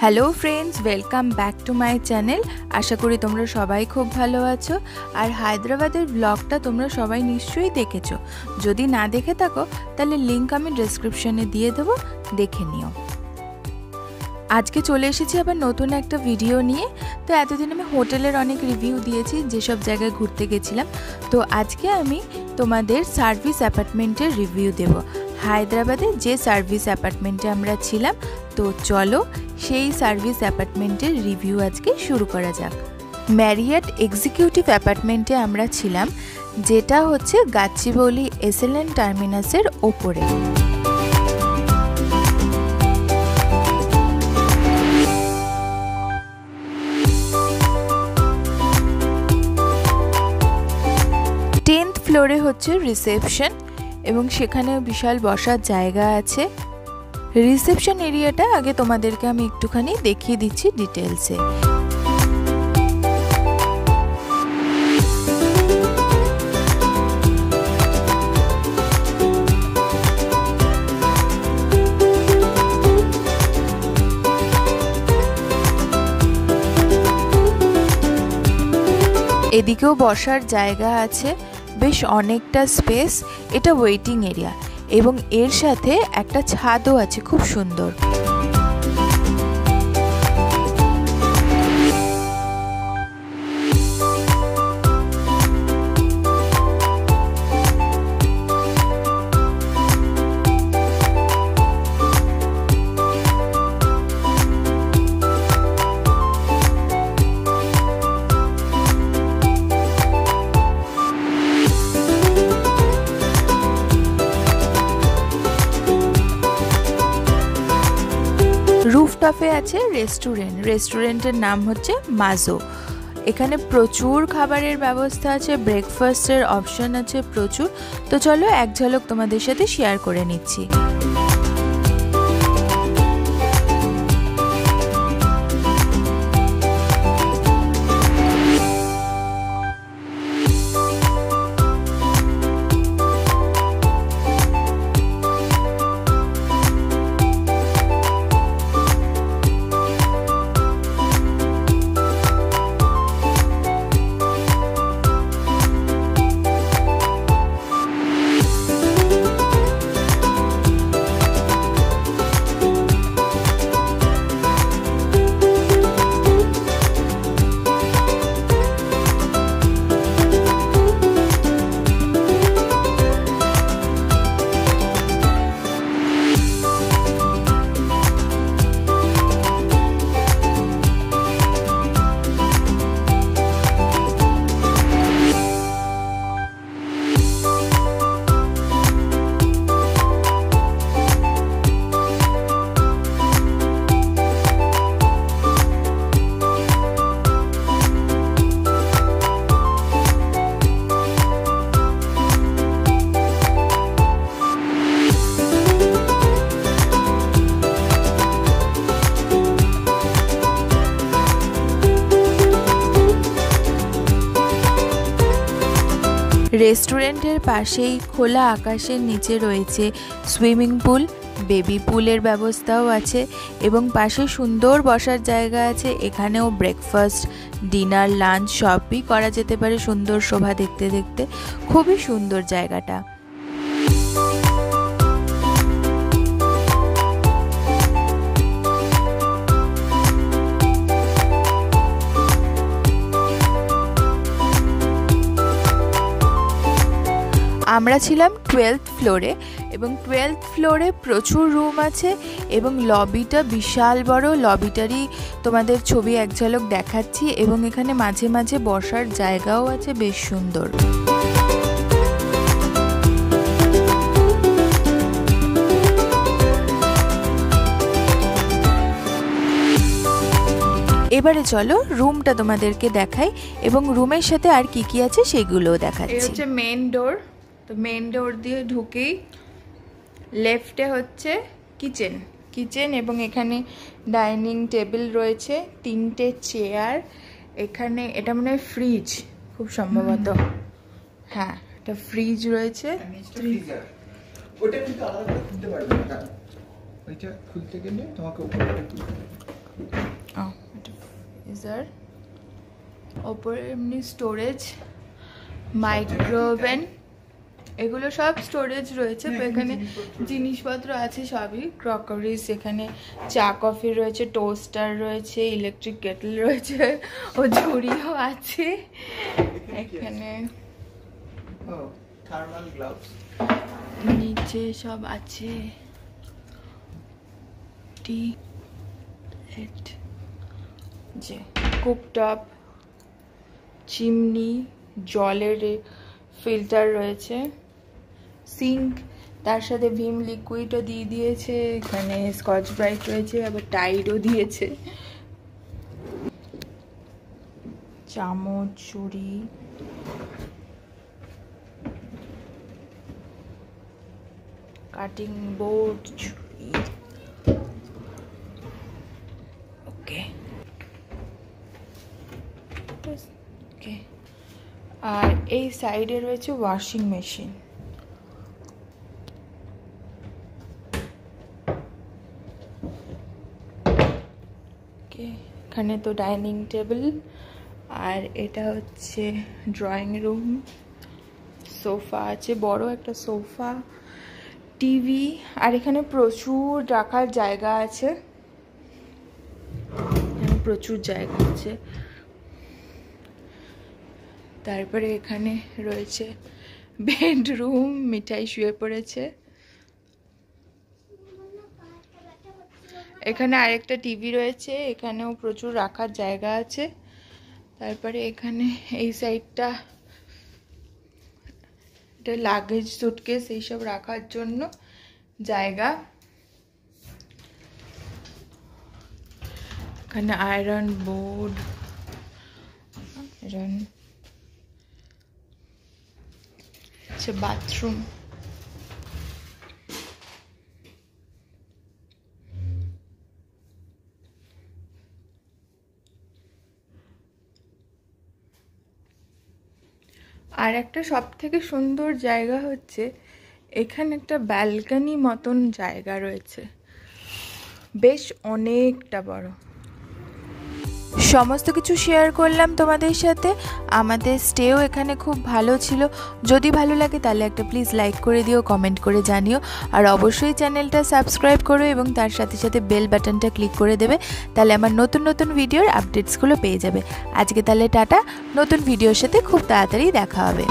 Hello friends, welcome back to my channel. আশা করি তোমরা সবাই খুব ভালো আছো। আর হায়দ্রাবাদের ব্লগটা তোমরা সবাই নিশ্চয়ই দেখেছো। যদি না দেখে থাকো তাহলে লিঙ্ক আমি ডেসক্রিপশনে দিয়ে দেবো, দেখে নিও। আজকে চলে এসেছি আবার নতুন একটা ভিডিও নিয়ে। তো এতদিন আমি হোটেলের অনেক রিভিউ দিয়েছি, যেসব জায়গায় ঘুরতে গেছিলাম। তো আজকে আমি তোমাদের সার্ভিস অ্যাপার্টমেন্টের রিভিউ দেব, হায়দ্রাবাদে যে সার্ভিস অ্যাপার্টমেন্টে আমরা ছিলাম। তো চলো সেই সার্ভিস অ্যাপার্টমেন্টের রিভিউ আজকে শুরু করা যাক। ম্যারিয়ট এক্সিকিউটিভ অ্যাপার্টমেন্টে আমরা ছিলাম, যেটা হচ্ছে গাচিবৌলি এসএলএন টার্মিনাসের ওপরে। টেন্থ ফ্লোরে হচ্ছে রিসেপশন, এবং সেখানে বিশাল বসার জায়গা আছে। রিসেপশন এরিয়াটা আগে তোমাদেরকে আমি একটুখানি দেখিয়ে দিচ্ছি ডিটেলসে। এদিকেও বসার জায়গা আছে, বেশ অনেকটা স্পেস। এটা ওয়েটিং এরিয়া, এবং এর সাথে একটা ছাদও আছে খুব সুন্দর। রুফটপে আছে রেস্টুরেন্টের নাম হচ্ছে মাজো। এখানে প্রচুর খাবারের ব্যবস্থা আছে, ব্রেকফাস্টের অপশন আছে প্রচুর। তো চলো এক ঝলক তোমাদের সাথে শেয়ার করে নিচ্ছি। রেস্টুরেন্টের পাশেই খোলা আকাশের নিচে রয়েছে সুইমিং পুল, বেবি পুলের ব্যবস্থাও আছে, এবং পাশে সুন্দর বসার জায়গা আছে। এখানেও ব্রেকফাস্ট, ডিনার, লাঞ্চ সবই করা যেতে পারে সুন্দর শোভা দেখতে দেখতে। খুবই সুন্দর জায়গাটা। আমরা ছিলাম 12th ফ্লোরে, এবং 12th ফ্লোরে প্রচুর রুম আছে, এবং লবিটা বিশাল বড়। লবিটারই তোমাদের ছবি এক ঝলক দেখাচ্ছি, এবং এখানে মাঝে মাঝে বসার জায়গাও আছে বেশ সুন্দর। এবারে চলো রুমটা তোমাদেরকে দেখাই, এবং রুমের সাথে আর কি কি আছে সেগুলোও দেখাচ্ছি। এই হচ্ছে মেন ডোর। তো মেন ডোর দিয়ে ঢুকেই লেফটে হচ্ছে কিচেন, এবং এখানে ডাইনিং টেবিল রয়েছে, 3টে চেয়ার। এখানে এটা মনে হয় ফ্রিজ, খুব সম্ভবত। হ্যাঁ, এটা ফ্রিজ রয়েছে। ওটা কিন্তু আলাদা খুলতে পারবে না, ওইটা খুলতে গেলে তোমাকে উপরে গিজার, ওপরে এমনি স্টোরেজ, মাইক্রোওভেন, এগুলো সব স্টোরেজ রয়েছে। তো এখানে জিনিসপত্র আছে সবই, ক্রকারিজ, এখানে চা কফি রয়েছে, টোস্টার রয়েছে, ইলেকট্রিক কেটল রয়েছে, ও ঝুড়িও আছে এখানে, থার্মাল গ্লাভস নিচে সব আছে, টি যে কুকটপ, চিমনি, জলের ফিল্টার রয়েছে, সিঙ্ক, তার সাথে ভিম লিকুইডও দিয়ে দিয়েছে, এখানে স্কচ ব্রাইট রয়েছে, আবার টাইডও দিয়েছে, চামচ, ছুরি, কাটিং বোর্ড, ছুরি, ওকে ওকে। আর এই সাইডে রয়েছে ওয়াশিং মেশিন। এখানে তো ডাইনিং টেবিল, আর এটা হচ্ছে ড্রয়িং রুম, সোফা আছে, বড় একটা সোফা, টিভি, আর এখানে প্রচুর রাখার জায়গা আছে, প্রচুর জায়গা আছে। তারপরে এখানে রয়েছে বেডরুম, মিঠাই শুয়ে পড়েছে, এখানে আরেকটা টিভি রয়েছে, এখানেও প্রচুর রাখার জায়গা আছে। তারপরে এখানে এই সাইডটা এটা লাগেজ, সুটকেস, এইসব রাখার জন্য জায়গা। এখানে আয়রন বোর্ড, আয়রন, বাথরুম, আর একটা সব থেকে সুন্দর জায়গা হচ্ছে এখানে একটা ব্যালকনি মতন জায়গা রয়েছে, বেশ অনেকটা বড়। সমস্ত কিছু শেয়ার করলাম তোমাদের সাথে। আমাদের স্টেও এখানে খুব ভালো ছিল। যদি ভালো লাগে তাহলে একটা প্লিজ লাইক করে দিও, কমেন্ট করে জানিও, আর অবশ্যই চ্যানেলটা সাবস্ক্রাইব করো এবং তার সাথে সাথে বেল বাটনটা ক্লিক করে দেবে, তাহলে আমার নতুন নতুন ভিডিওর আপডেটসগুলো পেয়ে যাবে। আজকে তাহলে টাটা, নতুন ভিডিওর সাথে খুব তাড়াতাড়ি দেখা হবে।